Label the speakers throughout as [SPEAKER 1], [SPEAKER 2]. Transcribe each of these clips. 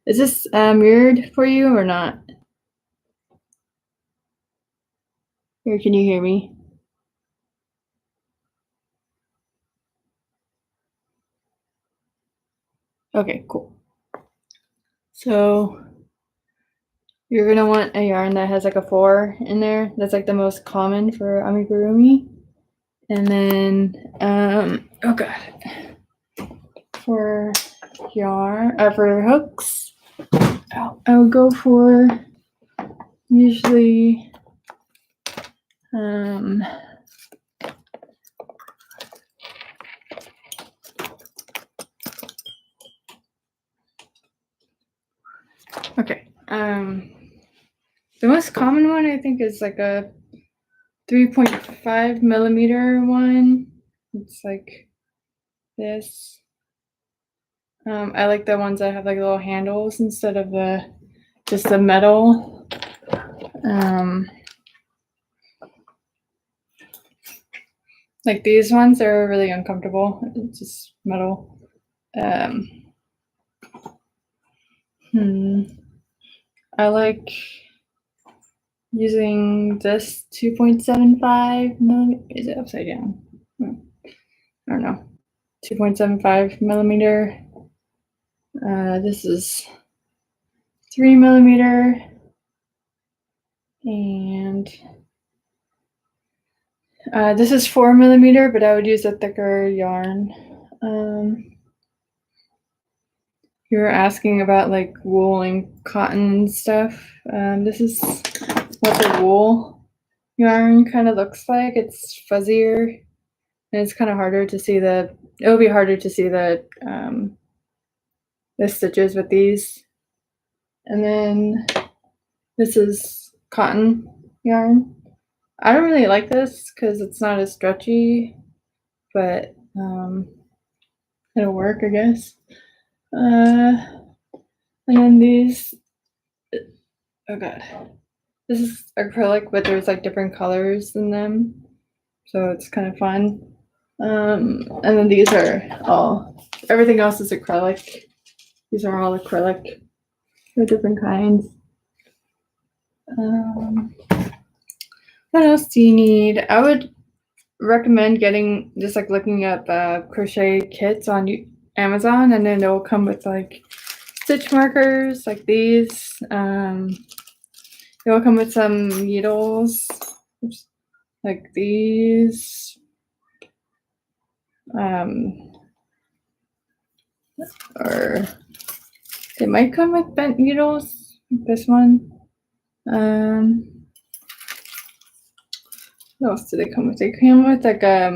[SPEAKER 1] Is this mirrored for you or not? Or can you hear me? Okay, cool. So you're gonna want a yarn that has like a 4 in there. That's like the most common for amigurumi. And then, oh god, for yarn, for hooks, I would go for usually, okay, the most common one I think is like a 3.5 millimeter one. It's like this. I like the ones that have like little handles instead of just the metal. Like these ones are really uncomfortable. It's just metal. I like using this 2.75 millimeter. Is it upside down? I don't know. 2.75 millimeter. This is 3 millimeter. And this is 4 millimeter, but I would use a thicker yarn. You were asking about like wool and cotton stuff. This is what the wool yarn kind of looks like. It's fuzzier, and it's kind of harder to see it'll be harder to see the stitches with these. And then this is cotton yarn. I don't really like this because it's not as stretchy, but it'll work, I guess. And then these, oh god, this is acrylic, but there's like different colors in them, so it's kind of fun. And then these are everything else is acrylic. These are all acrylic. They're different kinds. What else do you need? I would recommend getting just like looking up crochet kits on Amazon, and then they'll come with like stitch markers like these. They'll come with some needles like these. Or they might come with bent needles, like this one. What else do they come with? They come with like a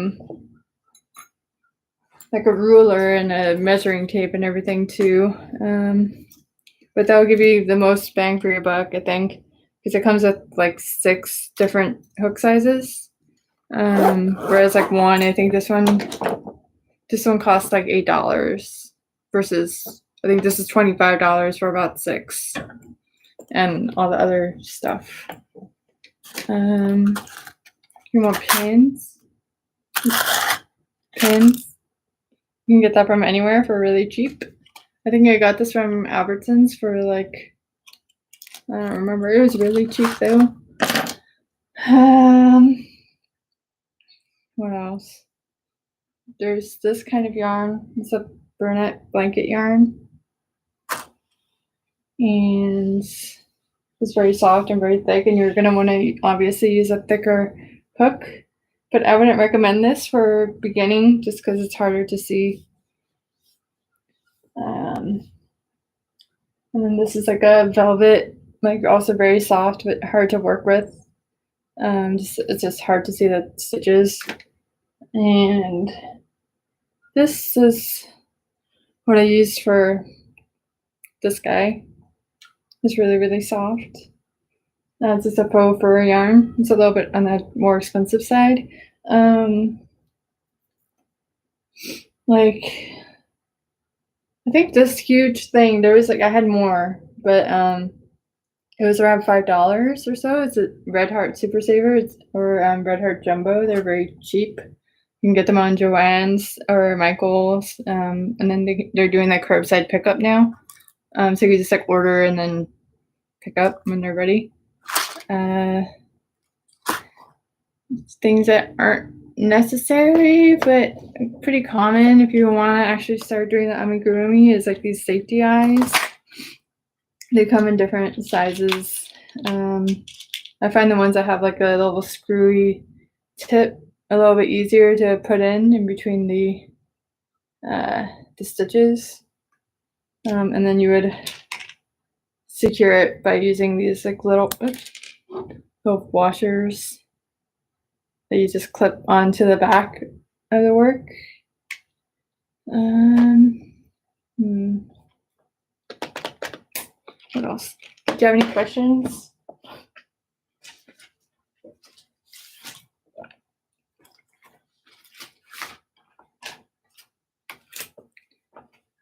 [SPEAKER 1] ruler and a measuring tape and everything too. But that will give you the most bang for your buck, I think, because it comes with like 6 different hook sizes. Whereas like I think this one costs like $8 versus I think this is $25 for about 6, and all the other stuff. You want pins? Pins. You can get that from anywhere for really cheap. I think I got this from Albertsons for like, I don't remember. It was really cheap though. What else? There's this kind of yarn. It's a Burnett blanket yarn. And it's very soft and very thick, and you're going to want to obviously use a thicker hook. But I wouldn't recommend this for beginning just because it's harder to see. And then this is like a velvet, like also very soft but hard to work with. It's just hard to see the stitches. And this is what I used for this guy. It's really, really soft. It's just a faux fur yarn. It's a little bit on the more expensive side. Like, I think this huge thing, there was like, I had more, but it was around $5 or so. It's a Red Heart Super Saver or Red Heart Jumbo. They're very cheap. You can get them on Joann's or Michael's, and then they're doing like curbside pickup now. So you just like order and then pick up when they're ready. Things that aren't necessary but pretty common if you want to actually start doing the amigurumi is like these safety eyes. They come in different sizes. I find the ones that have like a little screwy tip a little bit easier to put in between the stitches, and then you would secure it by using these like little washers that you just clip onto the back of the work. What else? Do you have any questions?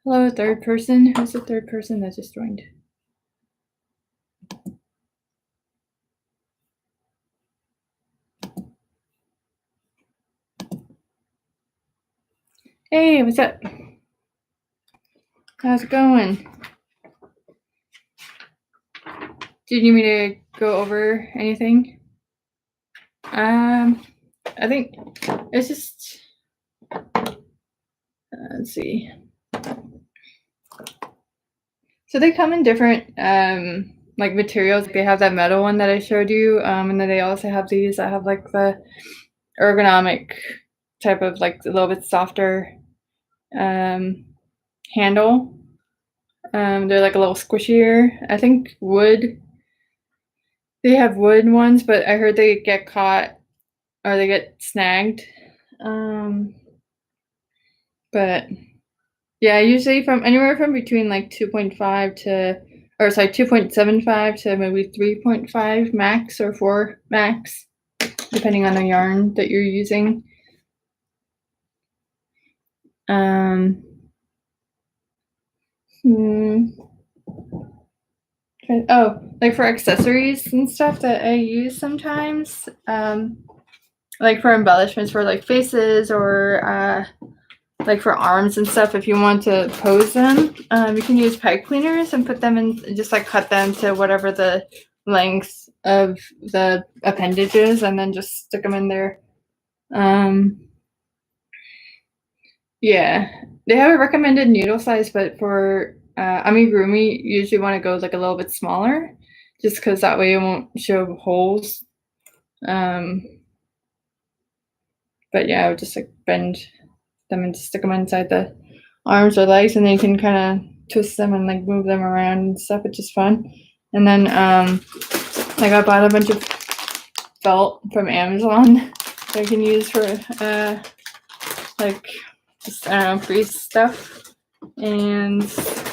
[SPEAKER 1] Hello, third person. Who's the third person that just joined? Hey, what's up? How's it going? Do you need me to go over anything? I think it's just, let's see. So they come in different like materials. They have that metal one that I showed you, and then they also have these that have like the ergonomic type of like a little bit softer handle. They're like a little squishier. I think wood. They have wood ones, but I heard they get caught or they get snagged. But yeah, usually from anywhere from between like 2.5 to, or sorry, 2.75 to maybe 3.5 max or 4 max, depending on the yarn that you're using. Oh, like for accessories and stuff that I use sometimes, like for embellishments for like faces or like for arms and stuff, if you want to pose them, you can use pipe cleaners and put them in, just like cut them to whatever the length of the appendage is, and then just stick them in there. Yeah, they have a recommended needle size, but for amigurumi, you usually want to go like a little bit smaller, just because that way it won't show holes. But yeah, I would just like bend them and stick them inside the arms or legs, and then you can kind of twist them and like move them around and stuff, which is fun. And then like I bought a bunch of felt from Amazon that I can use for like just, I don't know, freeze stuff, and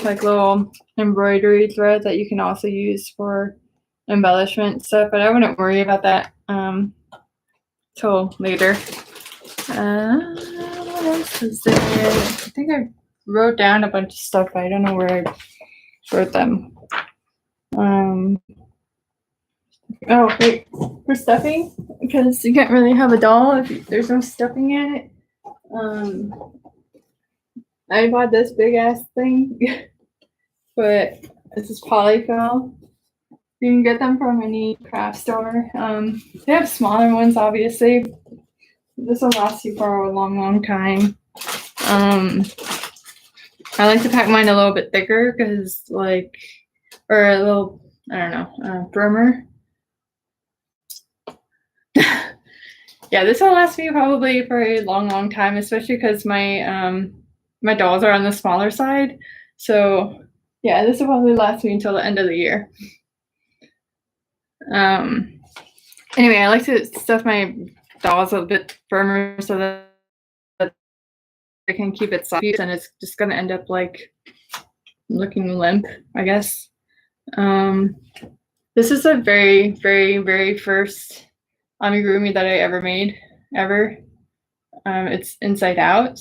[SPEAKER 1] like little embroidery thread that you can also use for embellishment stuff, but I wouldn't worry about that till later. What else is there? I think I wrote down a bunch of stuff, but I don't know where I wrote them. Oh wait, for stuffing, because you can't really have a doll if there's no stuffing in it. I bought this big ass thing, but this is polyfill. You can get them from any craft store. They have smaller ones, obviously. This will last you for a long, long time. I like to pack mine a little bit thicker because, like, or a little, I don't know, firmer. Yeah, this will last me probably for a long, long time, especially because my my dolls are on the smaller side. So yeah, this will probably last me until the end of the year. Anyway, I like to stuff my dolls a bit firmer so that I can keep it soft, and it's just gonna end up like looking limp, I guess. This is the very, very, very first amigurumi that I ever made, ever. It's inside out,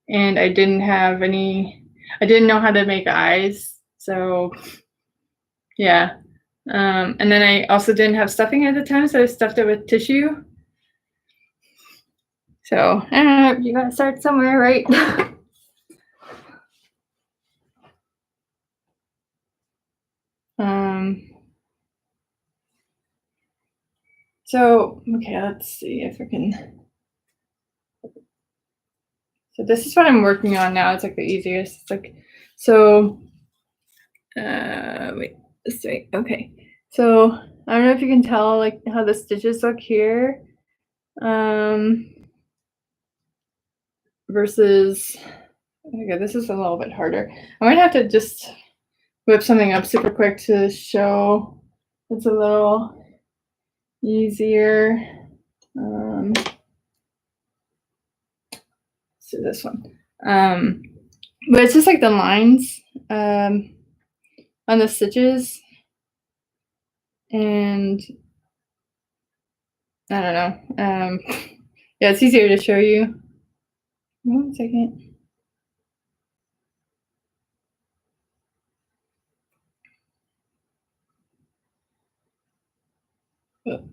[SPEAKER 1] and I didn't know how to make eyes, so yeah. And then I also didn't have stuffing at the time, so I stuffed it with tissue. So I don't know, you gotta start somewhere, right? So, okay, let's see if I can. So this is what I'm working on now. It's like the easiest. It's like, so, wait, this way. Okay. So I don't know if you can tell like how the stitches look here, versus, okay, this is a little bit harder. I might have to just whip something up super quick to show it's a little easier. So this one, but it's just like the lines on the stitches, and I don't know. Yeah, it's easier to show you. 1 second. Oh.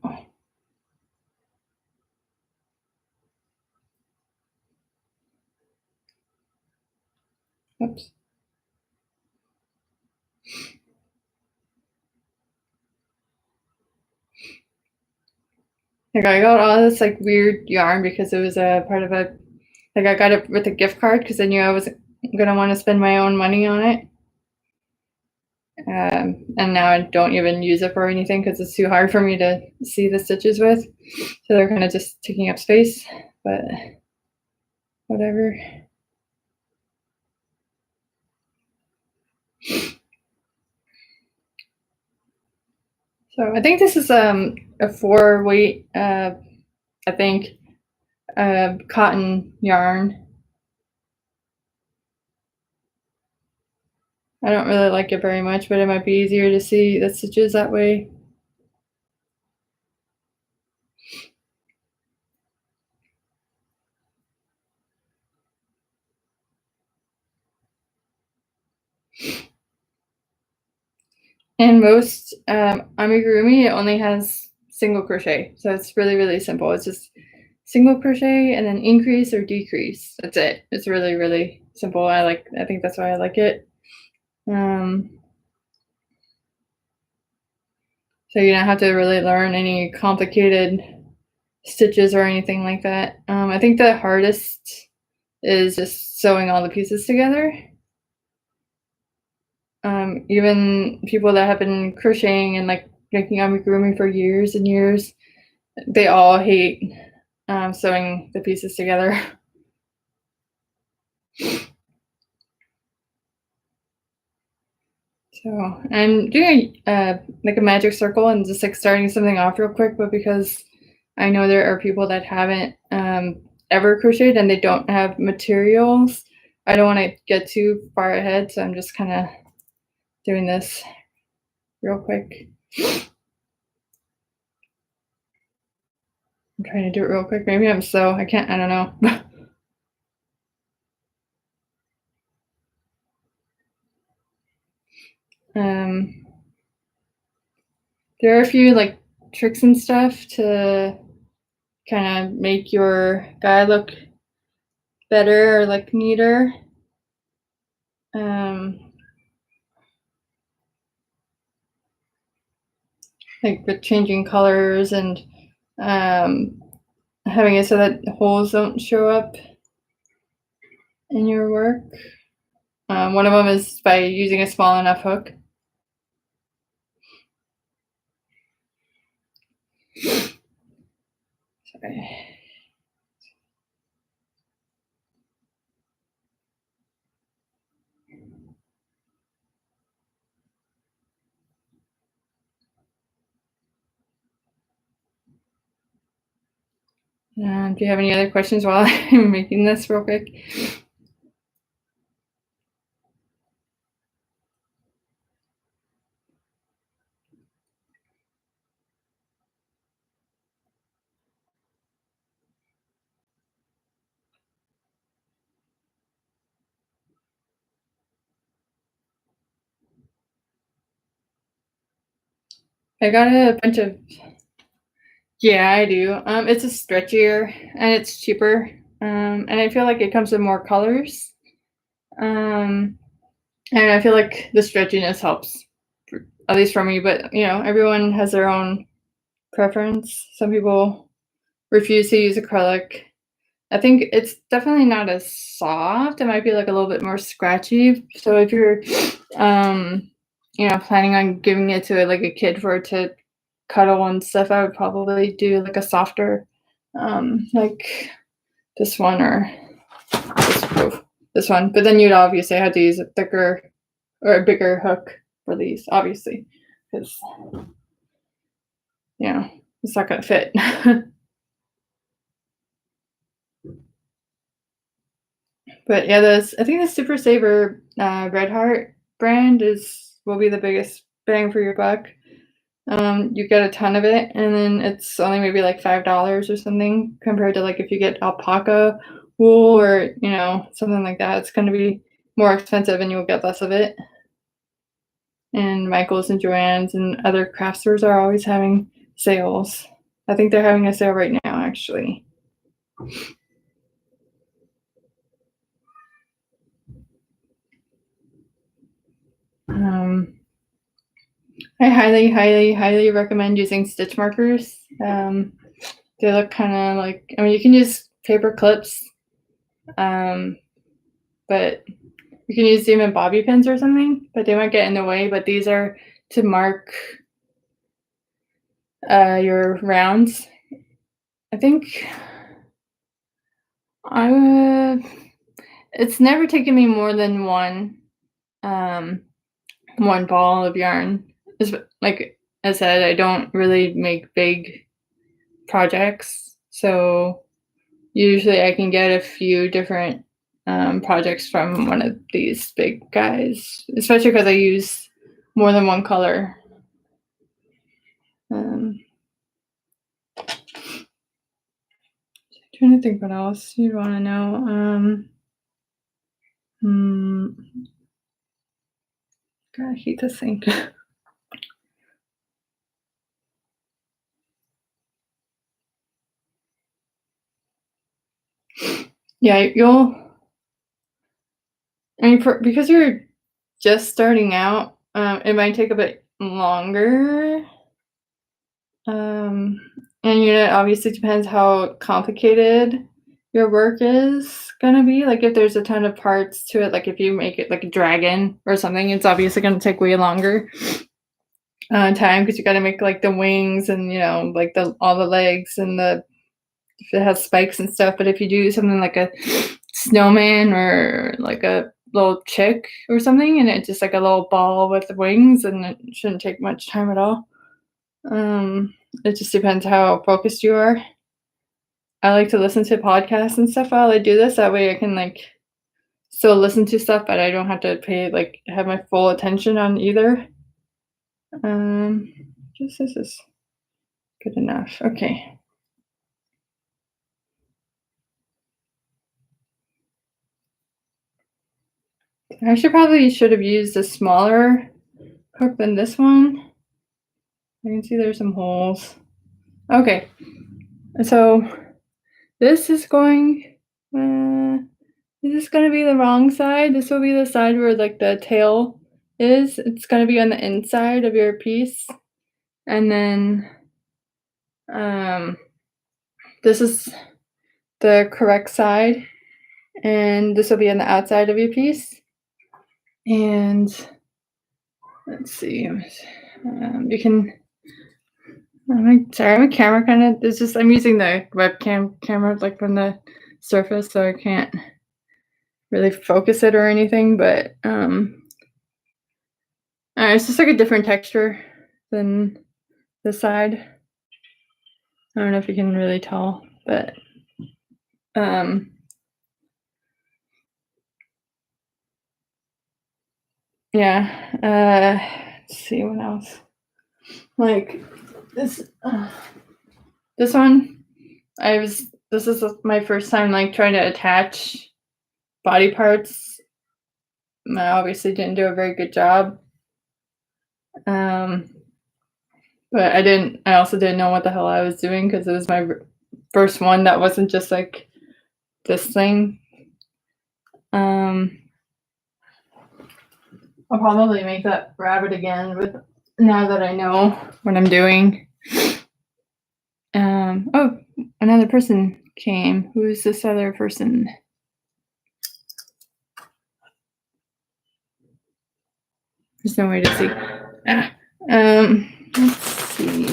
[SPEAKER 1] Oops. Like I got all this like weird yarn because it was a part of a, like I got it with a gift card because I knew I was gonna want to spend my own money on it. And now I don't even use it for anything because it's too hard for me to see the stitches with. So they're kind of just taking up space, but whatever. So I think this is a 4-weight, I think, cotton yarn. I don't really like it very much, but it might be easier to see the stitches that way. And most amigurumi, it only has single crochet. So it's really, really simple. It's just single crochet and then increase or decrease. That's it. It's really, really simple. I think that's why I like it. So you don't have to really learn any complicated stitches or anything like that. I think the hardest is just sewing all the pieces together. Even people that have been crocheting and like making amigurumi for years and years, they all hate sewing the pieces together. So I'm doing like a magic circle and just like starting something off real quick, but because I know there are people that haven't ever crocheted and they don't have materials, I don't want to get too far ahead, so I'm just kind of doing this real quick. I'm trying to do it real quick. Maybe I'm slow. I don't know. There are a few like tricks and stuff to kind of make your guy look better or like neater. Like with changing colors and having it so that holes don't show up in your work. One of them is by using a small enough hook. Sorry. Do you have any other questions while I'm making this real quick? I got a bunch of, yeah, I do. It's a stretchier and it's cheaper. And I feel like it comes with more colors. And I feel like the stretchiness helps at least for me, but everyone has their own preference. Some people refuse to use acrylic. I think it's definitely not as soft. It might be like a little bit more scratchy. So if you're planning on giving it to like a kid for it to cuddle and stuff, I would probably do like a softer like this one or this one. But then you'd obviously have to use a thicker or a bigger hook for these, obviously, because it's not gonna fit. But yeah, I think the Super Saver Red Heart brand will be the biggest bang for your buck. You get a ton of it, and then it's only maybe like $5 or something compared to like if you get alpaca wool or something like that. It's going to be more expensive, and you'll get less of it. And Michael's and Joann's and other craft stores are always having sales. I think they're having a sale right now, actually. I highly, highly, highly recommend using stitch markers. They look kind of like, you can use paper clips, but you can use even bobby pins or something, but they might get in the way. But these are to mark your rounds. I think it's never taken me more than one ball of yarn. Like I said, I don't really make big projects, so usually I can get a few different projects from one of these big guys, especially because I use more than one color. Trying to think what else you'd want to know. God, I hate this thing. Yeah, because you're just starting out, it might take a bit longer. And it obviously depends how complicated your work is gonna be. Like if there's a ton of parts to it, like if you make it like a dragon or something, it's obviously gonna take way longer time because you got to make like the wings and like all the legs and if it has spikes and stuff. But if you do something like a snowman or like a little chick or something, and it's just like a little ball with wings, and it shouldn't take much time at all. It just depends how focused you are. I like to listen to podcasts and stuff while I do this. That way I can like still listen to stuff, but I don't have to have my full attention on either. Just this is good enough. Okay. I should have used a smaller hook than this one. I can see there's some holes. Okay. So this is going to be the wrong side. This will be the side where like the tail is. It's going to be on the inside of your piece. And then this is the correct side. And this will be on the outside of your piece. And let's see. You can... sorry, my camera kind of... I'm using the webcam camera like from the surface, so I can't really focus it or anything, but it's just like a different texture than this side. I don't know if you can really tell, but yeah. Let's see what else. Like this one, this is my first time like trying to attach body parts. I obviously didn't do a very good job. But I also didn't know what the hell I was doing because it was my first one that wasn't just like this thing. I'll probably make that rabbit again with now that I know what I'm doing. Oh, another person came. Who is this other person? There's no way to see. Let's see.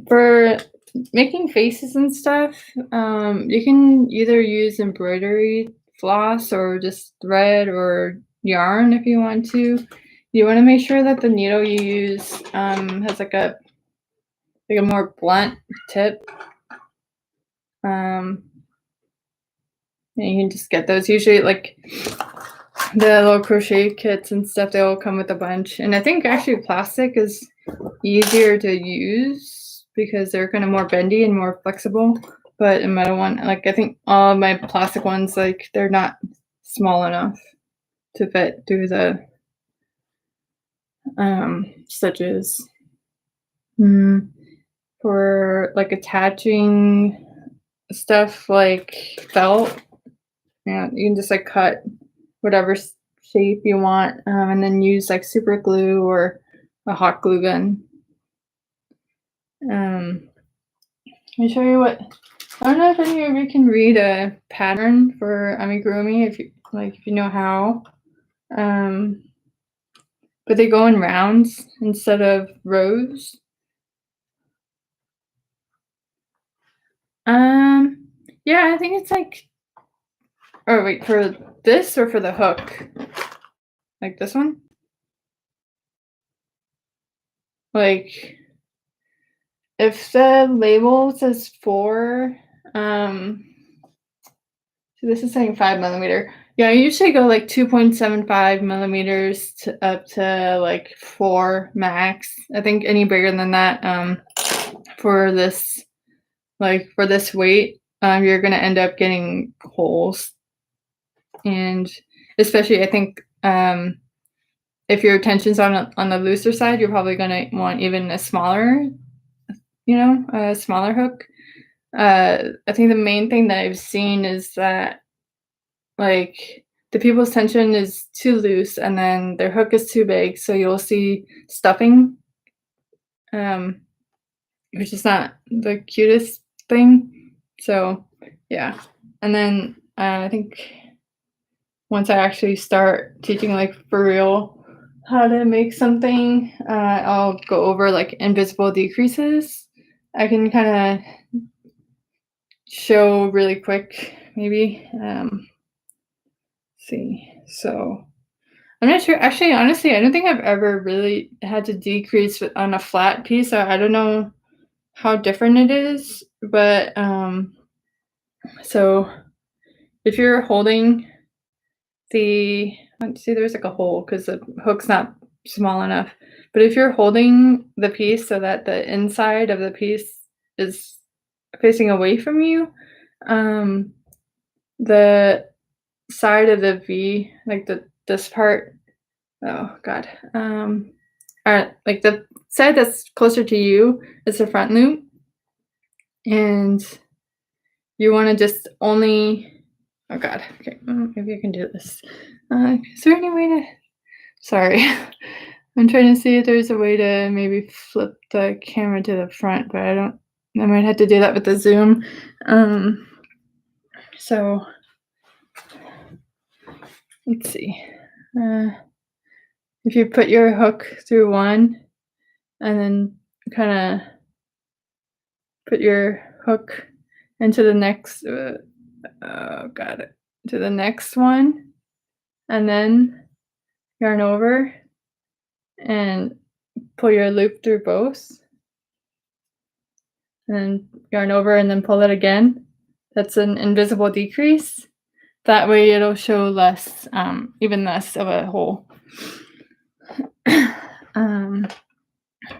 [SPEAKER 1] For making faces and stuff, you can either use embroidery floss or just thread or yarn if you want to. You want to make sure that the needle you use has like a more blunt tip. And you can just get those. Usually, like the little crochet kits and stuff, they all come with a bunch. And I think actually plastic is easier to use because they're kind of more bendy and more flexible. But a metal one, like I think all of my plastic ones, like they're not small enough to fit through the stitches. For like attaching stuff like felt, yeah, you can just like cut whatever shape you want, and then use like super glue or a hot glue gun. Let me show you what. I don't know if any of you can read a pattern for amigurumi, if you know how. But they go in rounds instead of rows. Yeah, I think it's like. Oh wait, for this or for the hook? Like this one? Like, if the label says 4, so this is saying 5mm. Yeah, I usually go like 2.75 millimeters up to like 4 max. I think any bigger than that, for this, like for this weight, you're gonna end up getting holes. And especially, I think, if your tension's on the looser side, you're probably gonna want even a smaller, a smaller hook. I think the main thing that I've seen is that like the people's tension is too loose and then their hook is too big, so you'll see stuffing, which is not the cutest thing. So yeah, and then I think once I actually start teaching like for real how to make something, I'll go over like invisible decreases. I can kind of show really quick, maybe. See, so I'm not sure. Actually, honestly, I don't think I've ever really had to decrease on a flat piece. I don't know how different it is, but so if you're holding let's see, there's like a hole because the hook's not small enough. But if you're holding the piece so that the inside of the piece is facing away from you, the side of the V, like this part, oh god, like the side that's closer to you is the front loop, and you want to just only, oh god, okay, maybe I can do this. Is there any way to, sorry, I'm trying to see if there's a way to maybe flip the camera to the front, but I might have to do that with the zoom. So let's see. If you put your hook through one and then kind of put your hook into the next, to the next one, and then yarn over and pull your loop through both, and then yarn over and then pull it again. That's an invisible decrease. That way it'll show less, even less of a hole.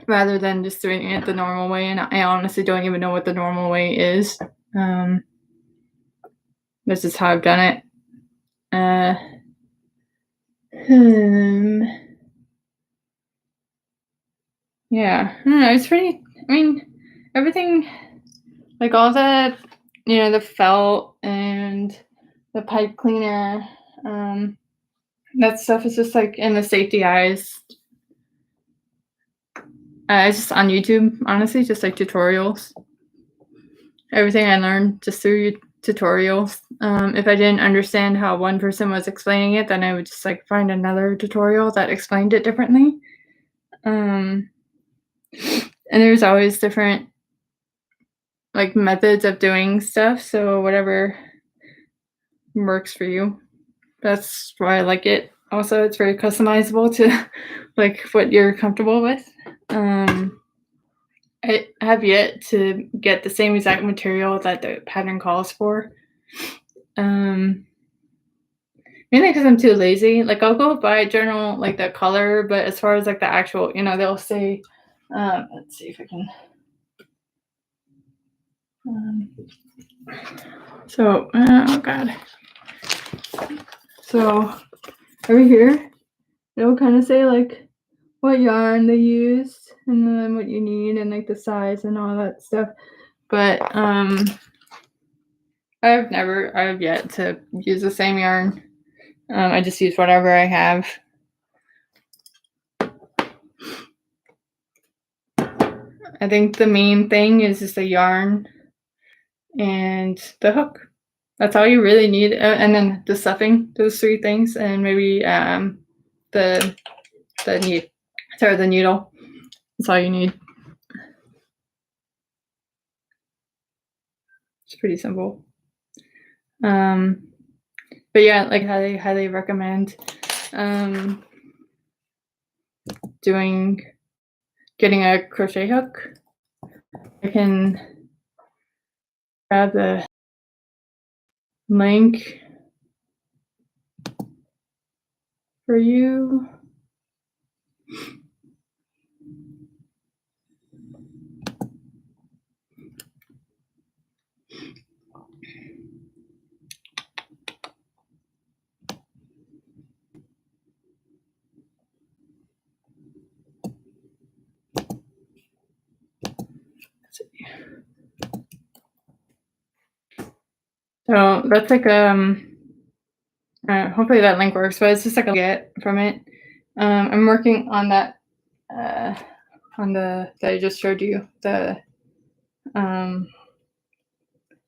[SPEAKER 1] Rather than just doing it the normal way, and I honestly don't even know what the normal way is. This is how I've done it. Yeah, I don't know, it's pretty, I mean, everything, like all the, the felt and the pipe cleaner, that stuff is just like in the safety eyes. It's just on YouTube, honestly, just like tutorials. Everything I learned just through tutorials. If I didn't understand how one person was explaining it, then I would just like find another tutorial that explained it differently. And there's always different like methods of doing stuff, so whatever works for you. That's why I like it. Also, it's very customizable to like what you're comfortable with. I have yet to get the same exact material that the pattern calls for. Mainly because I'm too lazy. Like I'll go buy a journal like the color, but as far as like the actual, they'll say, let's see if I can. Oh god. So over here, it'll kind of say like what yarn they used and then what you need and like the size and all that stuff. But I've yet to use the same yarn. I just use whatever I have. I think the main thing is just the yarn and the hook. That's all you really need. And then the stuffing, those three things, and maybe the needle. That's all you need. It's pretty simple. But yeah, like highly recommend getting a crochet hook. I can grab the link for you. So that's like hopefully that link works, but it's just like a get from it. I'm working on that on that I just showed you the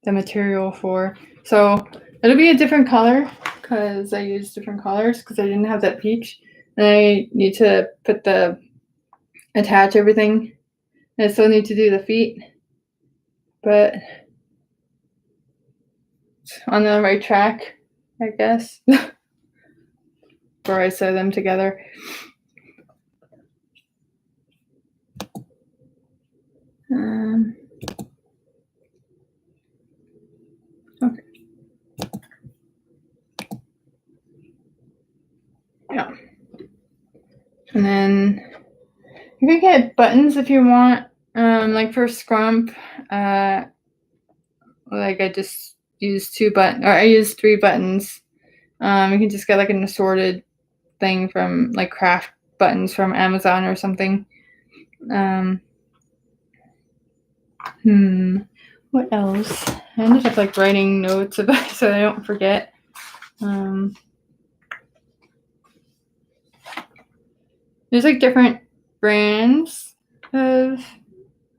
[SPEAKER 1] material for. So it'll be a different color because I used different colors because I didn't have that peach, and I need to attach everything. I still need to do the feet, but on the right track, I guess. Before I sew them together. Okay. Yeah. And then you can get buttons if you want. Like for scrump, like I just used I used 3 buttons. You can just get like an assorted thing from like craft buttons from Amazon or something. What else? I ended up like writing notes about it so I don't forget. There's like different brands of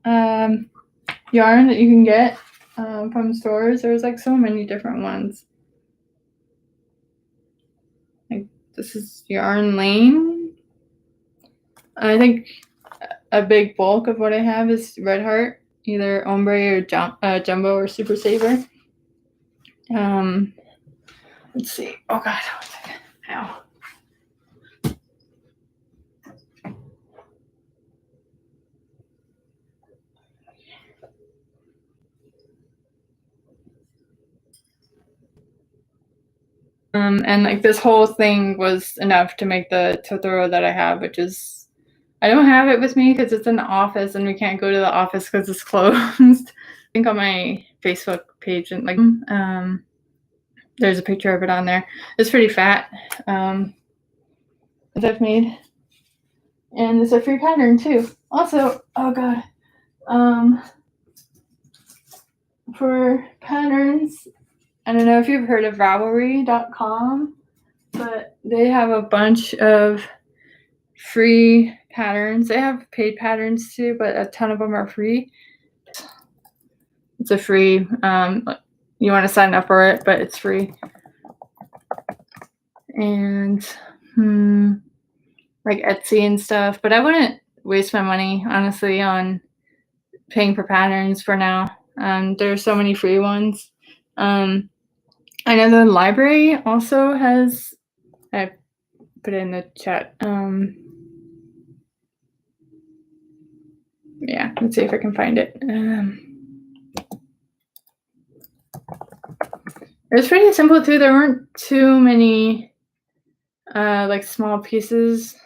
[SPEAKER 1] yarn that you can get from stores. There's like so many different ones. Like this is Yarn Lane. I think a big bulk of what I have is Red Heart, either ombre or jumbo or super saver. Let's see. Oh god, one second. Ow. And like this whole thing was enough to make the Totoro that I have, which is, I don't have it with me because it's in the office and we can't go to the office because it's closed. I think on my Facebook page and like there's a picture of it on there. It's pretty fat. That I've made. And it's a free pattern too. Also, oh god, for patterns, I don't know if you've heard of Ravelry.com, but they have a bunch of free patterns. They have paid patterns too, but a ton of them are free. It's a free, you want to sign up for it, but it's free. And like Etsy and stuff, but I wouldn't waste my money, honestly, on paying for patterns for now. There's so many free ones. I know the library also has, I put it in the chat. Yeah, let's see if I can find it. It was pretty simple too. There weren't too many like small pieces.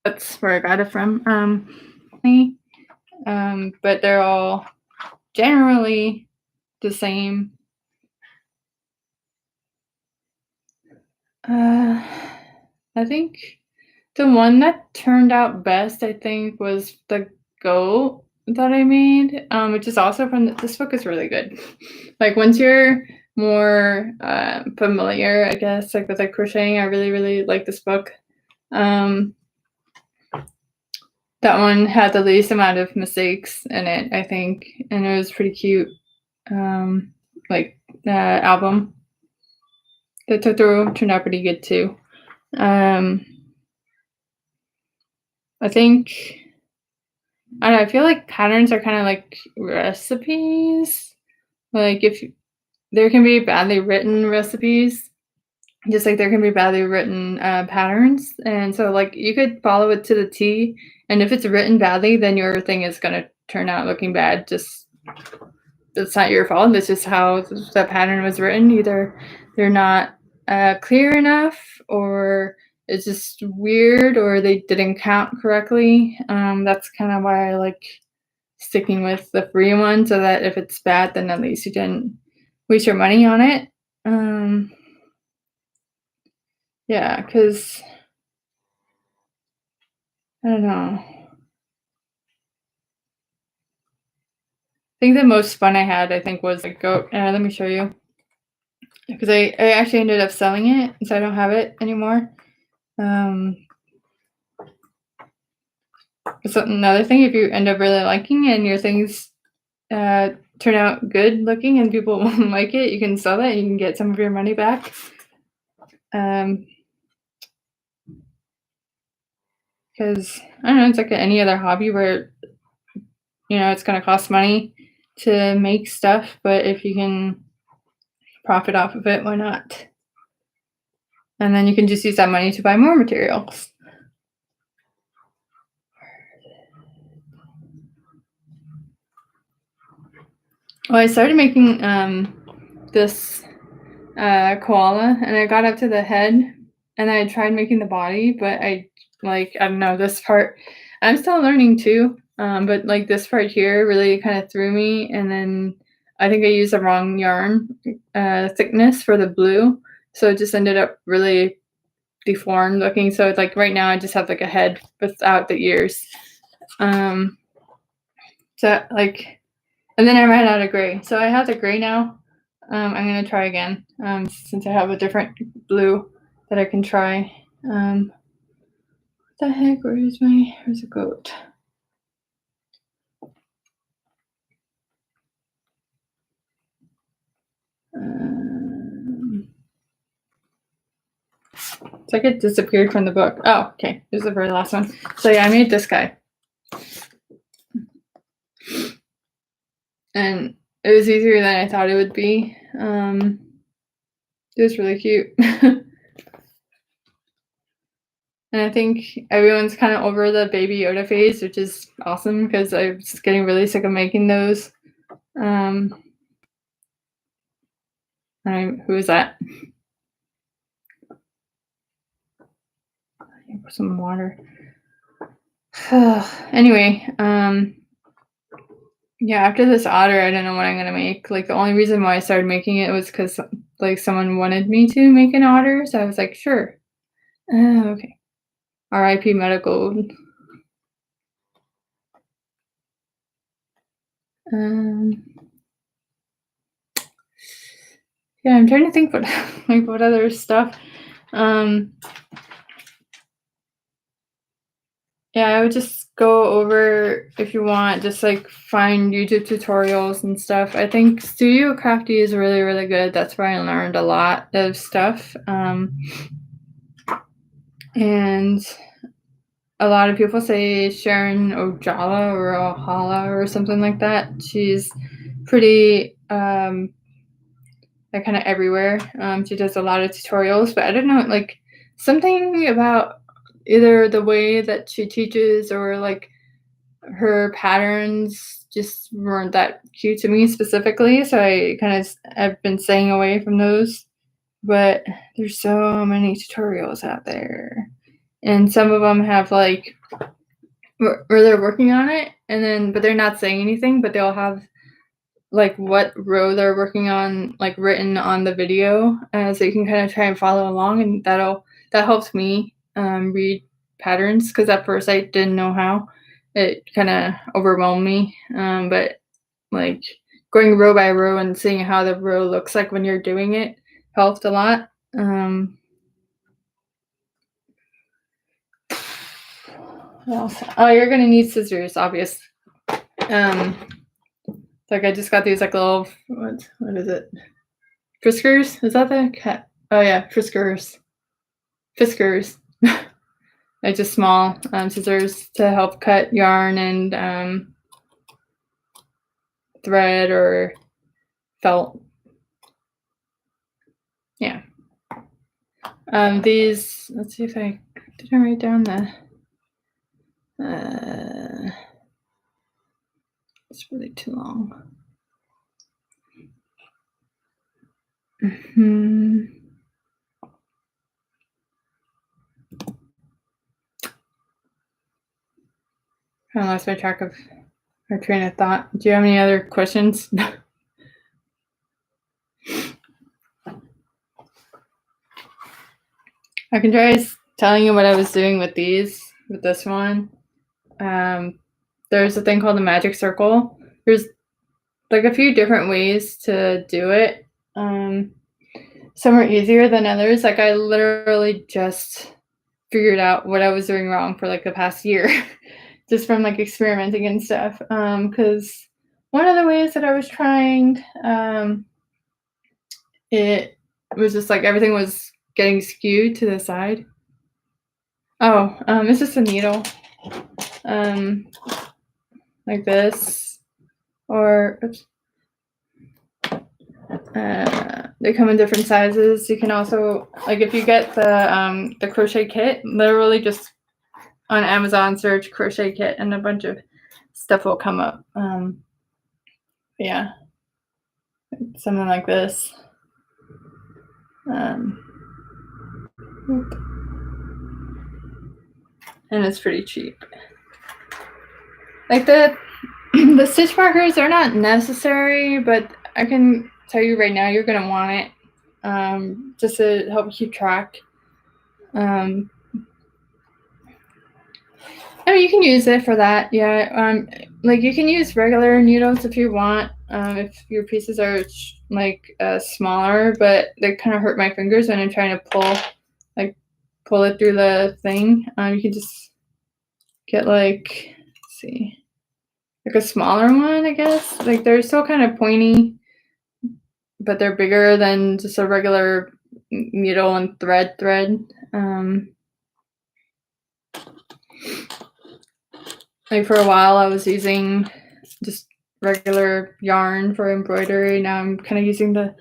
[SPEAKER 1] That's where I got it from. But they're all generally the same. I think the one that turned out best, I think, was the goat that I made, which is also from this book is really good. Like once you're more familiar, I guess, like with like crocheting, I really, really like this book. That one had the least amount of mistakes in it, I think, and it was pretty cute. Like album. The Totoro turned out pretty good too. I think I don't know, I feel like patterns are kind of like recipes. Like if there can be badly written recipes, just like there can be badly written patterns, and so like you could follow it to the T, and if it's written badly, then your thing is gonna turn out looking bad. Just it's not your fault. It's just how the pattern was written. Either they're not clear enough, or it's just weird, or they didn't count correctly. That's kind of why I like sticking with the free one, so that if it's bad, then at least you didn't waste your money on it. Yeah, because I don't know. I think the most fun I had, I think, was like goat. Let me show you, because I actually ended up selling it, so I don't have it anymore. It's another thing, if you end up really liking it and your things turn out good looking and people like it, you can sell it and you can get some of your money back. Because I don't know, it's like any other hobby where it's going to cost money to make stuff, but if you can profit off of it, why not? And then you can just use that money to buy more materials. Well, I started making this koala, and I got up to the head, and I tried making the body, but I don't know, this part I'm still learning too, but like this part here really kind of threw me, and then I think I used the wrong yarn thickness for the blue, so it just ended up really deformed looking. So it's like right now I just have like a head without the ears. So like, and then I ran out of gray, so I have the gray now. I'm gonna try again since I have a different blue that I can try. What the heck? Where's a goat? It's like it disappeared from the book. Oh, okay. This is the very last one. So yeah, I made this guy. And it was easier than I thought it would be. It was really cute. And I think everyone's kind of over the Baby Yoda phase, which is awesome because I was just getting really sick of making those. Who is that? some water. Anyway, yeah, after this otter, I don't know what I'm gonna make. Like, the only reason why I started making it was because like someone wanted me to make an otter, so I was like, sure. Okay. R.I.P. medical. Yeah, I'm trying to think what like what other stuff. Yeah, I would just go over, if you want, just like find YouTube tutorials and stuff. I think Studio Crafty is really, really good. That's where I learned a lot of stuff. And a lot of people say Sharon Ojala or Ohala or something like that. She's pretty like kind of everywhere. She does a lot of tutorials, but I don't know, like something about either the way that she teaches or like her patterns just weren't that cute to me specifically. So I've been staying away from those. But there's so many tutorials out there, and some of them have like where they're working on it, and then but they're not saying anything, but they'll have like what row they're working on like written on the video, so you can kind of try and follow along, and that helps me read patterns, because at first I didn't know how. It kind of overwhelmed me, but like going row by row and seeing how the row looks like when you're doing it helped a lot. What else? Oh, you're gonna need scissors, obvious. Like I just got these like little what is it? Friskers? Is that the cat? Oh yeah, Fiskers. Like just small scissors to help cut yarn and thread or felt. Yeah. These. Let's see if I write down the. It's really too long. I lost my track of our train of thought. Do you have any other questions? I can try telling you what I was doing with this one. There's a thing called the magic circle. There's like a few different ways to do it. Some are easier than others. Like I literally just figured out what I was doing wrong for like the past year, just from like experimenting and stuff. Because one of the ways that I was trying, it was just like everything was getting skewed to the side. Oh, it's just a needle, like this, or oops. They come in different sizes. You can also, like, if you get the crochet kit, literally just on Amazon search crochet kit and a bunch of stuff will come up. Yeah, something like this. And it's pretty cheap. Like the stitch markers are not necessary, but I can tell you right now, you're gonna want it, just to help keep track. I mean, you can use it for that, yeah. Like you can use regular needles if you want, if your pieces are like smaller, but they kind of hurt my fingers when I'm trying to pull it through the thing. You can just get like, let's see, like a smaller one, I guess. Like they're still kind of pointy, but they're bigger than just a regular needle and thread. Like for a while I was using just regular yarn for embroidery. Now I'm kind of using the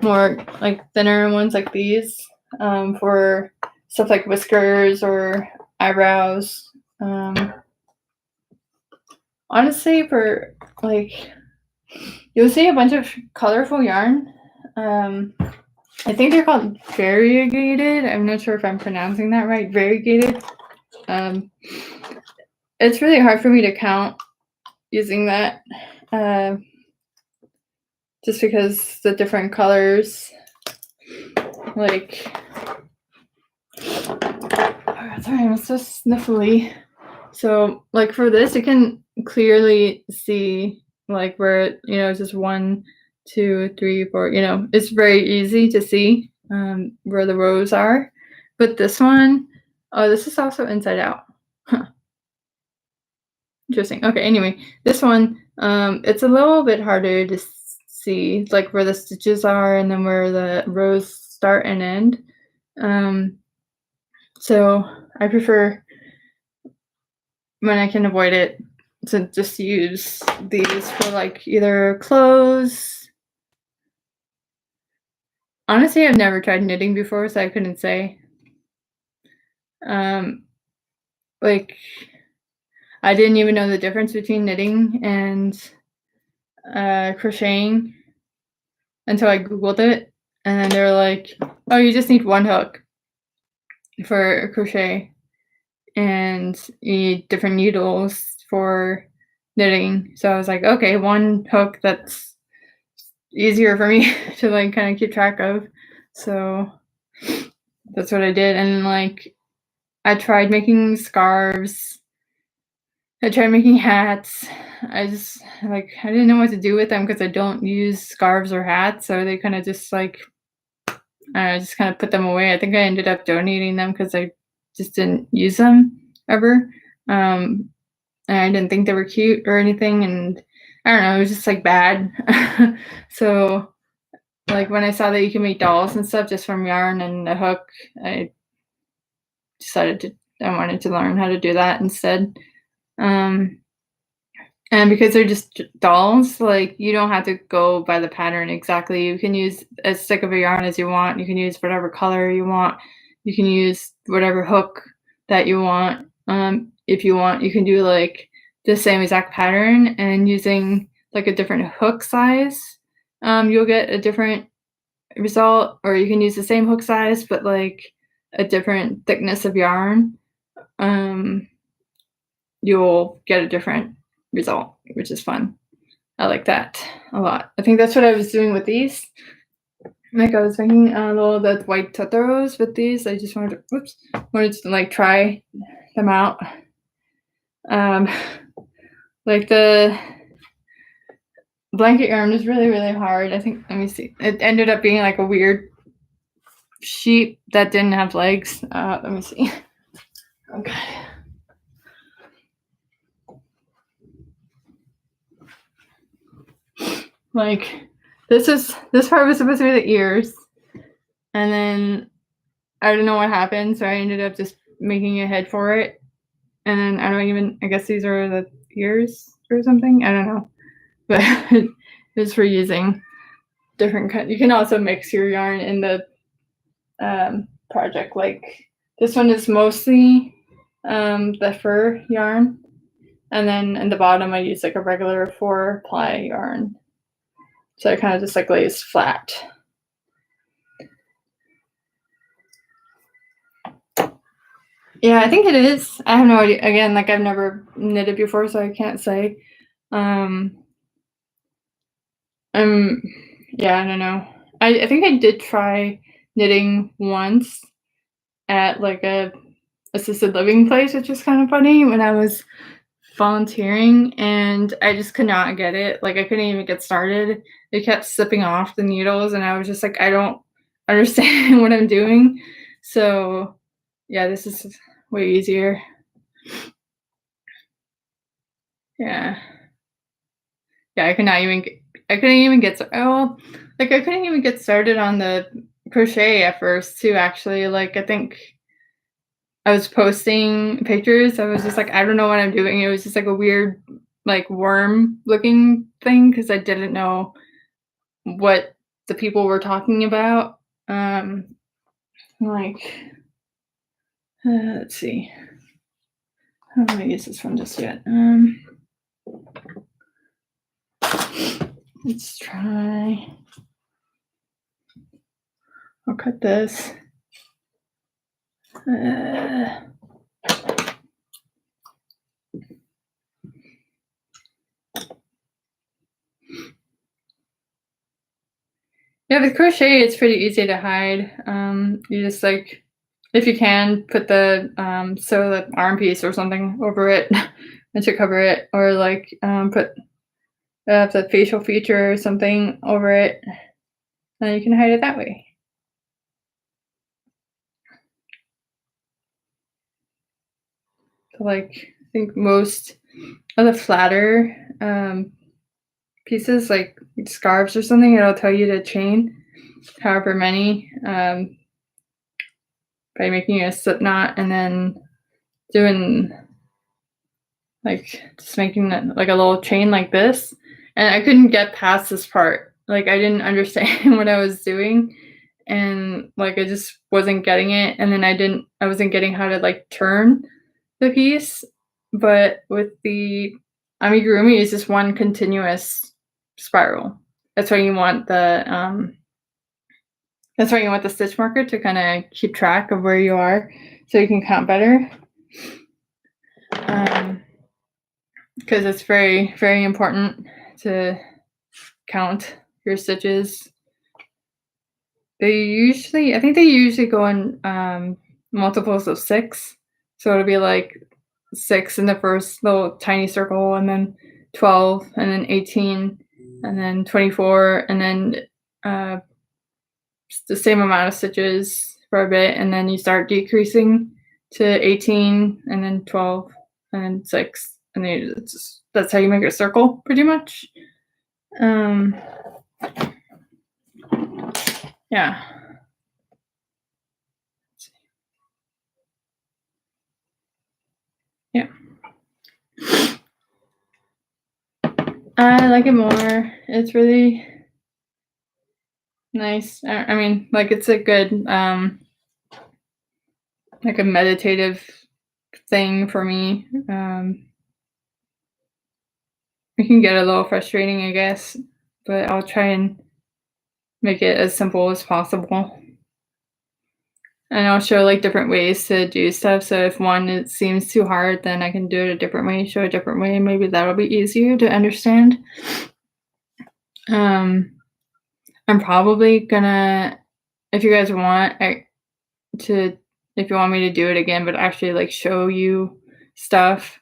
[SPEAKER 1] more like thinner ones like these, for stuff like whiskers or eyebrows. Honestly, for like, you'll see a bunch of colorful yarn. I think they're called variegated. I'm not sure if I'm pronouncing that right. Variegated It's really hard for me to count using that, just because the different colors, like, oh, sorry, I'm so sniffly. So, like, for this, you can clearly see, like, where it, just 1, 2, 3, 4, it's very easy to see where the rows are. But this one, oh, this is also inside out. Huh. Interesting. Okay, anyway, this one, it's a little bit harder to see, like, where the stitches are and then where the rows start and end. So I prefer, when I can avoid it, to just use these for, like, either clothes. Honestly, I've never tried knitting before, so I couldn't say. Like, I didn't even know the difference between knitting and crocheting until I Googled it, and then they were like, oh, you just need one hook for crochet, and you need different needles for knitting. So I was like, okay, one hook, that's easier for me to, like, kind of keep track of. So that's what I did. And, like, I tried making scarves. I tried making hats. I just, like, I didn't know what to do with them because I don't use scarves or hats. So they kind of just, like, I just kind of put them away. I think I ended up donating them because I just didn't use them ever. And I didn't think they were cute or anything. And I don't know, it was just, like, bad. So, like, when I saw that you can make dolls and stuff just from yarn and a hook, I decided I wanted to learn how to do that instead. And because they're just dolls, like, you don't have to go by the pattern exactly. You can use as thick of a yarn as you want. You can use whatever color you want. You can use whatever hook that you want. If you want, you can do, like, the same exact pattern, and using, like, a different hook size, you'll get a different result. Or you can use the same hook size but, like, a different thickness of yarn. You'll get a different result, which is fun. I like that a lot. I think that's what I was doing with these. Like, I was making little the white Totoros with these. I just wanted to like try them out. Like, the blanket yarn was really, really hard. I think, let me see. It ended up being like a weird sheep that didn't have legs. Let me see. Okay. Like, this part was supposed to be the ears, and then I don't know what happened, so I ended up just making a head for it. And then I guess these are the ears or something. I don't know, but it's for using different kind. You can also mix your yarn in the project. Like, this one is mostly the fur yarn, and then in the bottom I use, like, a regular 4-ply yarn. So it kind of just, like, lays flat. Yeah, I think it is. I have no idea. Again, like, I've never knitted before, so I can't say. Yeah, I don't know. I think I did try knitting once at, like, a assisted living place, which is kind of funny, when I was volunteering, and I just could not get it. Like, I couldn't even get started. It kept slipping off the needles, and I was just like, I don't understand what I'm doing. So yeah, this is way easier. Yeah. Yeah, I couldn't even get I couldn't even get started on the crochet at first too, actually. Like, I think I was posting pictures. I was just like, I don't know what I'm doing. It was just like a weird, like, worm looking thing because I didn't know what the people were talking about. Like, let's see. How do I use this one just yet? Let's try. I'll cut this. Yeah, with crochet, it's pretty easy to hide. You just like, if you can, put the sew the arm piece or something over it and to cover it, or like put the facial feature or something over it, and you can hide it that way. So like, I think most of the flatter pieces, like scarves or something, it'll tell you to chain however many by making a slip knot and then doing like just making like a little chain like this. And I couldn't get past this part. Like I didn't understand what I was doing, and like I just wasn't getting it. And then I wasn't getting how to like turn the piece. But with the amigurumi, it's just one continuous spiral. That's why you want the stitch marker to kind of keep track of where you are, so you can count better. Because it's very, very important to count your stitches. I think they usually go in multiples of 6. So it'll be like 6 in the first little tiny circle, and then 12, and then 18, and then 24, and then the same amount of stitches for a bit, and then you start decreasing to 18, and then 12, and then 6, and then that's how you make a circle, pretty much. Yeah. Yeah. I like it more. It's really nice. I mean, like it's a good like a meditative thing for me. It can get a little frustrating, I guess, but I'll try and make it as simple as possible. And I'll show like different ways to do stuff. So if one it seems too hard, then I can do it a different way, show a different way. Maybe that'll be easier to understand. I'm probably gonna, if you guys want, if you want me to do it again, but actually like show you stuff.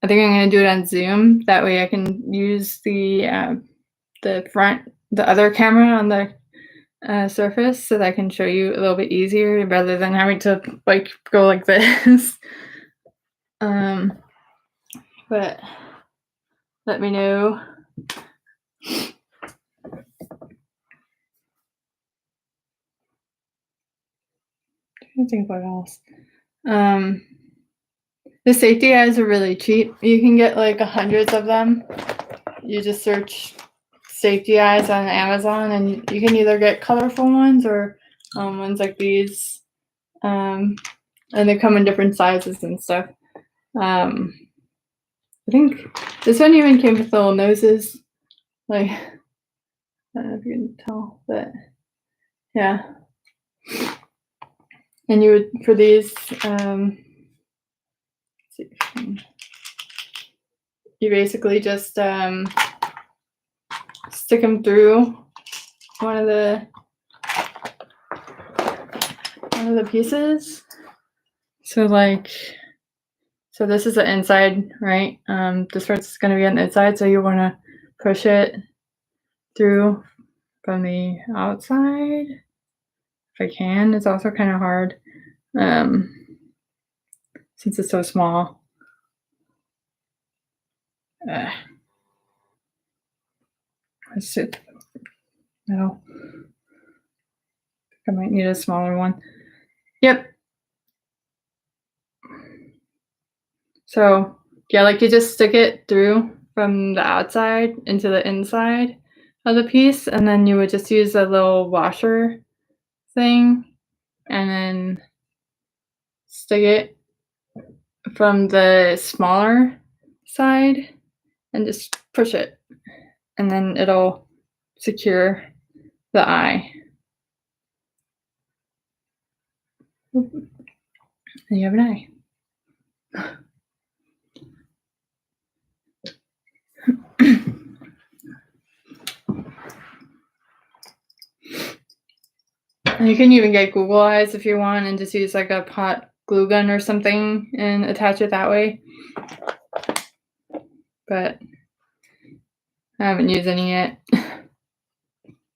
[SPEAKER 1] I think I'm gonna do it on Zoom. That way I can use the other camera on the surface, so that I can show you a little bit easier rather than having to like go like this. But let me know. I think what else. The safety eyes are really cheap. You can get like hundreds of them. You just search safety eyes on Amazon, and you can either get colorful ones or ones like these. And they come in different sizes and stuff. I think this one even came with little noses. Like, I don't know if you can tell, but yeah. And you would, for these, you basically just stick them through one of the pieces. So like, so this is the inside, right? This part's going to be on the inside, so you want to push it through from the outside. If I can, it's also kind of hard since it's so small. Let's see. No, I might need a smaller one. Yep. So yeah, like you just stick it through from the outside into the inside of the piece, and then you would just use a little washer thing and then stick it from the smaller side and just push it, and then it'll secure the eye. And you have an eye. And you can even get Google Eyes if you want and just use like a hot glue gun or something and attach it that way. But I haven't used any yet.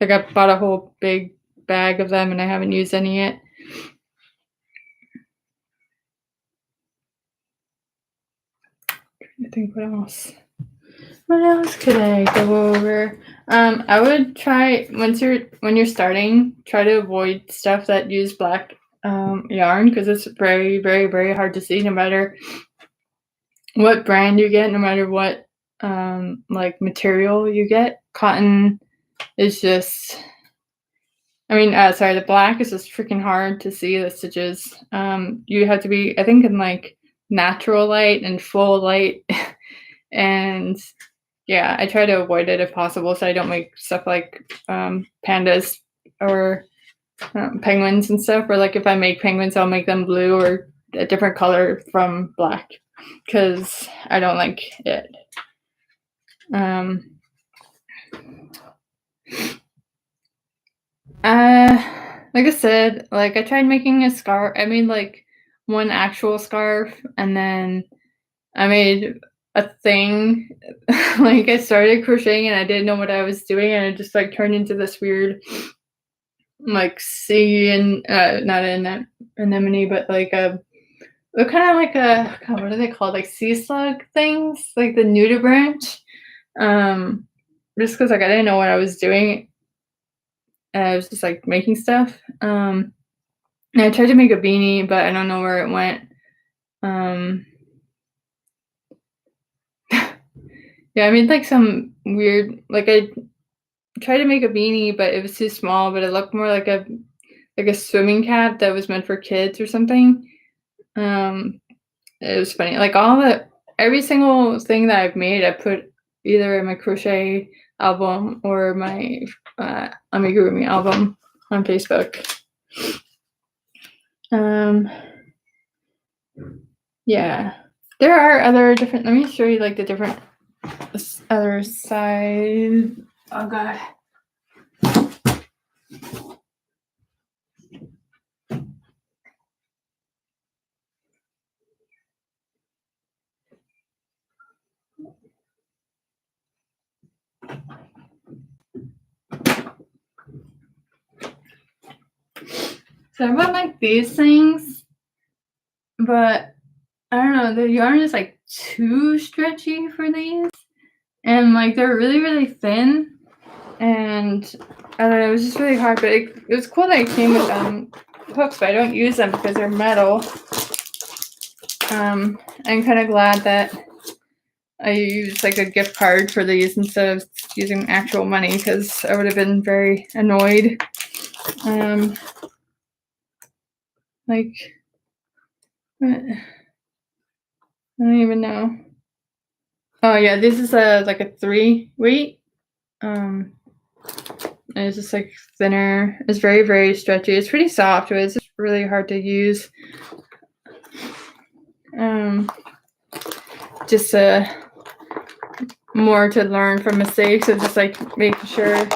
[SPEAKER 1] Like I bought a whole big bag of them and I haven't used any yet. I think what else? What else could I go over? I would try when you're starting, try to avoid stuff that use black yarn because it's very, very, very hard to see no matter what brand you get, no matter what like material you get. Cotton is just the black is just freaking hard to see the stitches. You have to be, I think, in like natural light and full light. And yeah, I try to avoid it if possible so I don't make stuff like pandas or penguins and stuff. Or like if I make penguins, I'll make them blue or a different color from black because I don't like it. Like I said, like I tried making a scarf. I made like one actual scarf and then I made a thing. Like I started crocheting and I didn't know what I was doing and it just like turned into this weird like sea and not an anemone but like a kind of like a what are they called, like sea slug things, like the nudibranch. Just because like I didn't know what I was doing. I was just like making stuff. And I tried to make a beanie, but I don't know where it went. Yeah, I made like some weird, like I tried to make a beanie, but it was too small, but it looked more like a swimming cap that was meant for kids or something. It was funny. Like every single thing that I've made, I put either in my crochet album or my Amigurumi album on Facebook. Yeah, there are other different. Let me show you like the different other side. Oh god. So I bought like these things, but I don't know, the yarn is like too stretchy for these. And like they're really, really thin. And I don't know, it was just really hard, but it was cool that it came with hooks, but I don't use them because they're metal. I'm kind of glad that I used like a gift card for these instead of using actual money because I would have been very annoyed. Like, I don't even know. Oh yeah, this is like a 3 weight. It's just like thinner. It's very, very stretchy. It's pretty soft, but it's just really hard to use. Just more to learn from mistakes of just like making sure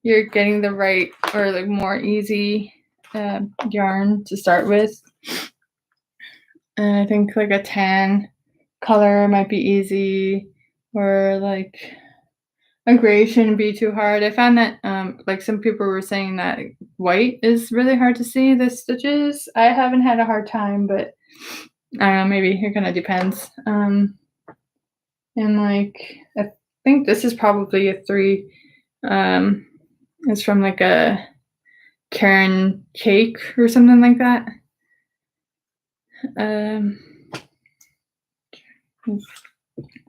[SPEAKER 1] you're getting the right or like more easy yarn to start with. And I think like a tan color might be easy, or like a gray shouldn't be too hard. I found that like some people were saying that white is really hard to see the stitches. I haven't had a hard time, but I don't know, maybe it kind of depends. And like I think this is probably a 3. It's from like a Karen cake or something like that.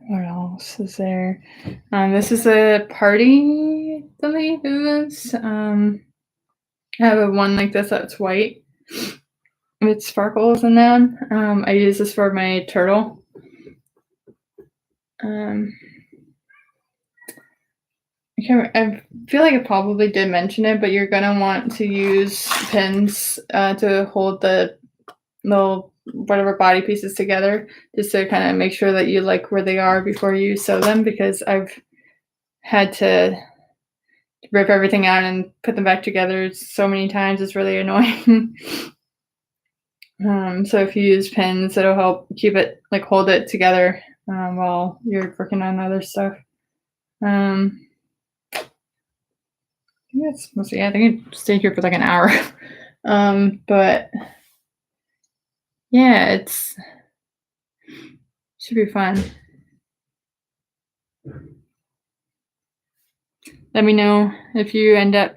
[SPEAKER 1] What else is there? This is a party, I believe it was. I have a one like this that's white with sparkles in them. I use this for my turtle. I feel like I probably did mention it, but you're gonna want to use pins to hold the little whatever body pieces together, just to kind of make sure that you like where they are before you sew them, because I've had to rip everything out and put them back together so many times. It's really annoying. So if you use pins, it'll help keep it, like, hold it together while you're working on other stuff. I think that's mostly. I think I stayed here for like an hour. But yeah, it's should be fun. Let me know if you end up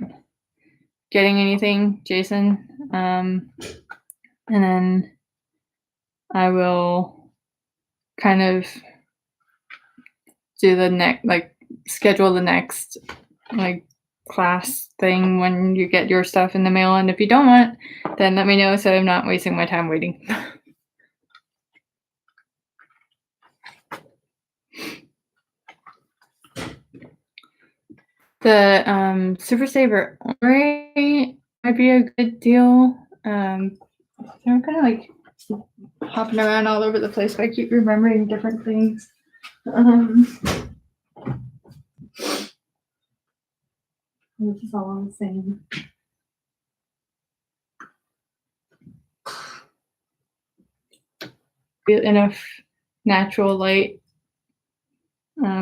[SPEAKER 1] getting anything, Jason. And then I will kind of do the next, like, schedule the next, like, class thing when you get your stuff in the mail. And if you don't want, then let me know so I'm not wasting my time waiting. The Super Saver Ombre might be a good deal. I'm kind of like hopping around all over the place, but I keep remembering different things. This is all the same. Enough natural light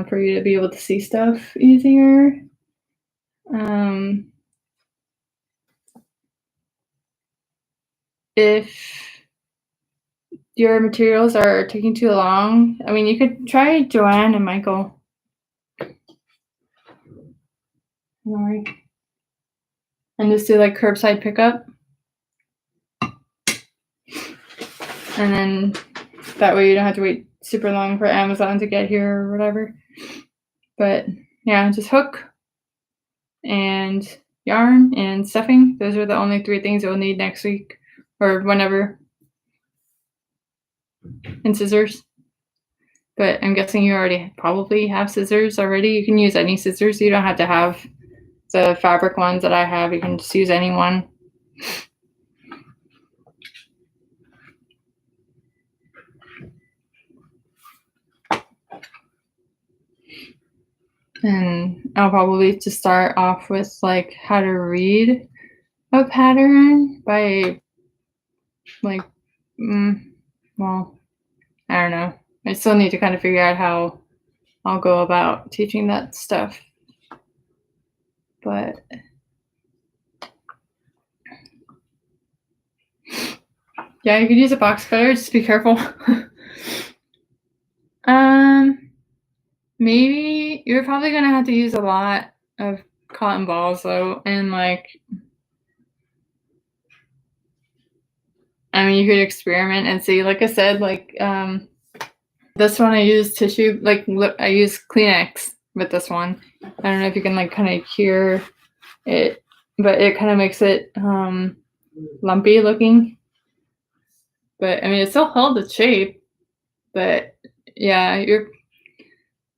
[SPEAKER 1] for you to be able to see stuff easier. If your materials are taking too long, I mean, you could try Joanne and Michael. And just do like curbside pickup. And then that way you don't have to wait super long for Amazon to get here or whatever. But yeah, just hook and yarn and stuffing. Those are the only 3 things you'll need next week or whenever. And scissors. But I'm guessing you already probably have scissors already. You can use any scissors. You don't have to have the fabric ones that I have. You can just use any one. And I'll probably just start off with like how to read a pattern by like, well, I don't know. I still need to kind of figure out how I'll go about teaching that stuff. But yeah, you could use a box cutter. Just be careful. Maybe you're probably gonna have to use a lot of cotton balls though, and like, I mean, you could experiment and see. Like I said, like this one I use tissue, like I use Kleenex with this one. I don't know if you can like kind of hear it, but it kind of makes it lumpy looking. But I mean, it still held its shape. But yeah, you're